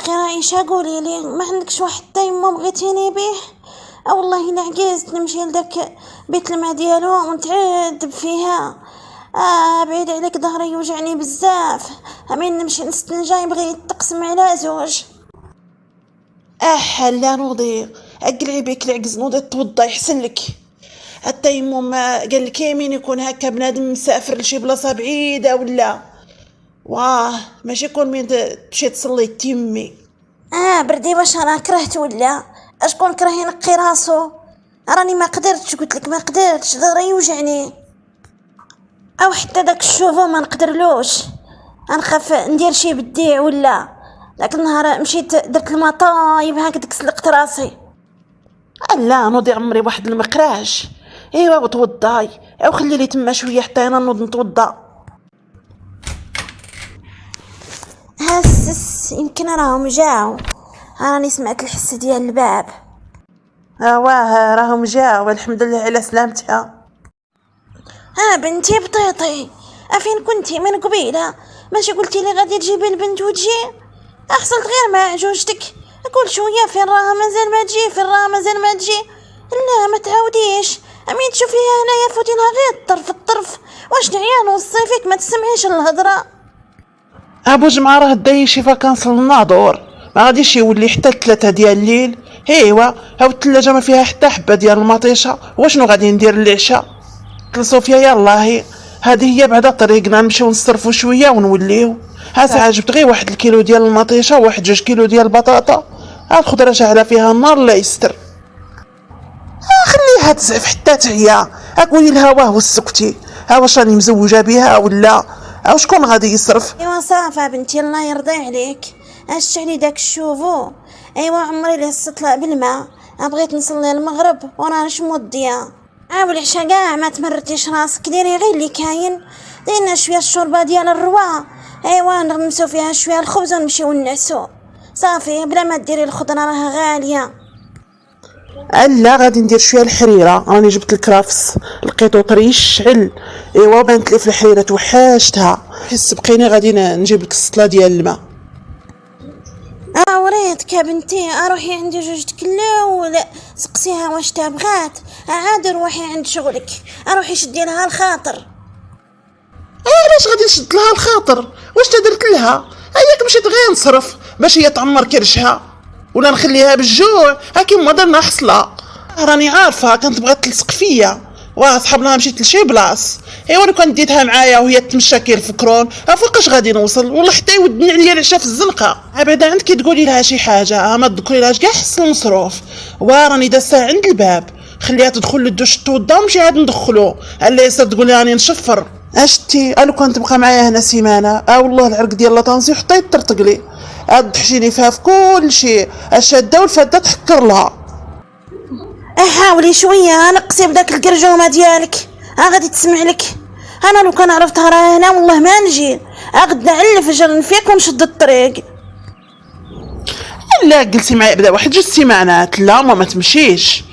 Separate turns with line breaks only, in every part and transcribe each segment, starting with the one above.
اخي عايشة، قولي لي ما عندكش واحد يما بغيتيني به؟ والله الا عجزت نمشي لداك بيت الماء ديالو ونتعذب فيها. بعيد عليك، ظهري يوجعني بزاف. امين نمشي نستنجا، يبغي يتقسم على زوج.
لا نوضي اقلعي بك العجز، نوضي توضى يحسن لك. حتى يمو ما قال لك يمين يكون هكا بنادم مسافر لشي بلاصه بعيده ولا ماشي يكون من تمشي تصلي تيمي.
بردي واش انا كرهت ولا اشكون كره ينقي راسو؟ راني ما قدرتش، قلت لك ما قدرتش، ظهري يوجعني. او حتى داك الشوفو ما نقدرلوش، نخاف ندير شي بديع ولا. داك النهار مشيت درت المطايب هكذاك سلقت راسي.
لا نوضي عمري واحد المقراش. ايوا وتوضاي او خلي لي تما شويه حتى انا نوض نتوضا.
هاسس يمكن راهم جاو، راني سمعت الحس ديال الباب.
واه راهم جاو، والحمد لله على سلامتها.
بنتي بطيطي، افين كنتي من قبيله؟ ماشي قلتي لي غادي تجيبي البنت وتجي؟ احصلت غير مع جوجتك، كل شويه فين راها مازال ما تجي، فين راها مازال ما تجي. لا ما تعاوديش، امين تشوفيها هنايا فوتينها غير الطرف الطرف. واش نعيا نوصي فيك ما تسمعيش الهضره؟
ابو جمعه راه داي شي فاكانس للناظور، ما غاديش يولي حتى 3 ديال الليل. ايوا هاو الثلاجه ما فيها حتى حبه ديال المطيشه، واشنو غادي ندير للعشاء؟ قلت صوفيا يلاه هذه هي بعدا طريقنا، نمشيو نصرفوا شويه ونوليو. ساعه جبت غير 1 كيلو ديال المطيشه و 2 كيلو ديال البطاطا. الخضره شاعله فيها النار لا يستر. خليها تزعف حتى تعيا، قولي لها واه وسكتي. واش راني مزوجه بها ولا شكون غادي يصرف؟
ايوا صافا بنتي الله يرضي عليك، اش علي داك الشوفو. ايوا عمري لي طلع بالماء، بغيت نصلي المغرب وانا موديه. والعشا كاع ما تمرتيش راسك، ديري غير اللي كاين. دينا شويه الشوربه ديال الروا، ايوا نغمسو فيها شويه الخبز ونمشيو نعسو صافي، بلا ما ديري الخضره راه غاليه.
لا غادي ندير شويه الحريره، راني جبت الكرافس لقيتو طري يشعل. ايوا بانت لي في الحريره توحشتها. حس بقيني غادي نجيب لك السطله ديال الماء.
وريتك يا بنتي، اروحي عند جوجتك الاول سقسيها واش تبغات، عاد روحي عند شغلك، اروحي شدي لها الخاطر.
علاش غادي نشد لها الخاطر؟ واش درت لها؟ هياك مشيت غير نصرف باش هي تعمر كرشها، ولا نخليها بالجوع كيما درنا حصله. راني عارفه كانت بغات تلصق فيا، صحابنا مشيت لشي بلاص. ايوا كان ديتها معايا وهي تمشى كيرفكرون، فوقاش غادي نوصل؟ والله حتى يودني عليا العشاء في الزنقه. بعدا عندك تقولي لها شي حاجه، ما تذكري لهاش كاع حس المصروف. راني داسها عند الباب، خليها تدخل للدوش توضا ونمشي عاد ندخلو. الا يصير تقولي راني نشفر. اشتي قالو كنت تبقى معايا هنا سيمانه. والله العرق ديال لاطانسي حتى يطرطق لي. تحشيني فيها في كل شيء، الشاده والفاده تحكر لها.
حاولي شويه نقصي بداك القرجومه ديالك، غادي تسمع لك. انا لو كان عرفتها راه هنا والله ما نجي، غدا على الفجر نفيك ونشد الطريق.
لا قلتي معايا بدا واحد 2 سيمانات، لا ما تمشيش.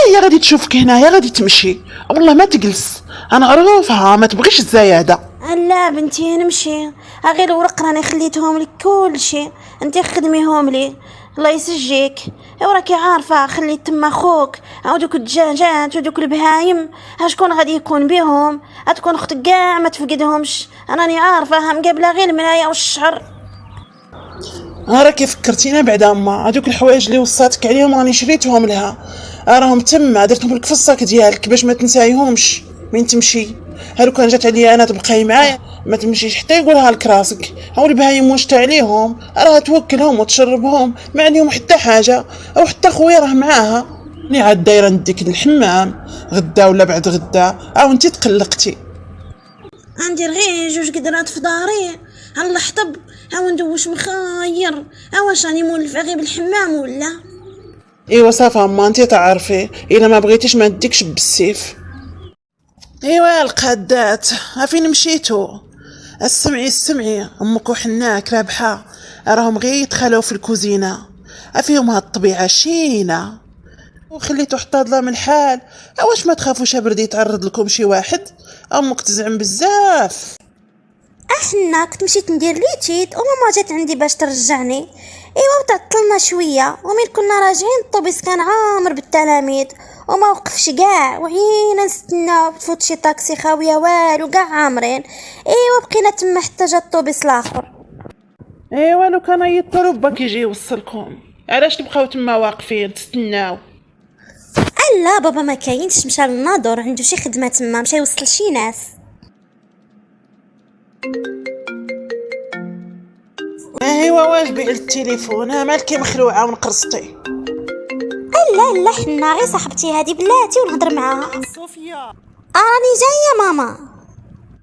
هي غادي تشوفك هنايا غادي تمشي، والله ما تجلس. انا عروفها ما تبغيش الزياده.
لا بنتي نمشي، غير الورق راني خليتهم لك كل شيء، انت خدميهم لي الله يسجيك. وراكي عارفه خليت تما خوك دوك الدجاجات ودوك البهايم، شكون غادي يكون بهم؟ تكون اختك كاع ما تفقدهمش، راني عارفه مقابله غير المرايه والشعر.
راكي فكرتينا بعدا اما هذوك الحوايج اللي وصاتك عليهم راني شريتهم لها، راهم تما درتهم لك في الصاك ديالك باش ما تنسايهمش من تمشي. هلو كان جات عليا انا تبقاي معايا ما تمشيش حتى يقولها لك راسك. هاو البهايم واش تاع عليهم، راه توكلهم وتشربهم ما عليهم حتى حاجه. او حتى خويا راه معاها، ني عاد دايره نديك للحمام غدا ولا بعد غدا. انت تقلقتي.
ندير غير 2 قدرات في داري على الحطب، ندوش مخاير. واش راني مولفه غير بالحمام ولا؟
ايوا صافا اما انت تعرفي، الا ما بغيتيش ما نديكش بالسيف. ايوا القادات فين مشيتو؟ السمعي امك وحناك رابحه، راهم غير يدخلوا في الكوزينه، فيهم هاد الطبيعه شينه وخليتو حتى ظلام الحال. واش ما تخافوش برد يتعرض لكم شي واحد؟ امك تزعم بزاف.
احنا كنت مشيت ندير ليتيد وماما جات عندي باش ترجعني. ايوا وتعطلنا شويه، ومن كنا راجعين الطوبيس كان عامر بالتلاميذ وما وقفش كاع، وعينا نستناو تفوت شي طاكسي خاويه والو كاع عامرين. ايوا بقينا تما حتى جا الطوبيس الاخر.
ايوا لو كان يضطروا باك يجي يوصلكم، علاش تبقاو تما واقفين تستناو؟
لا بابا ما كاينش، مشى للناظور عنده شي خدمه تما، مشى يوصل شي ناس.
ايوا واش بيع التليفون؟ مالكي مخلوعه ونقرصتي؟
لا حنا غير صاحبتي هادي بلاتي ونهضر معاها.
صوفيا
راني جايه ماما.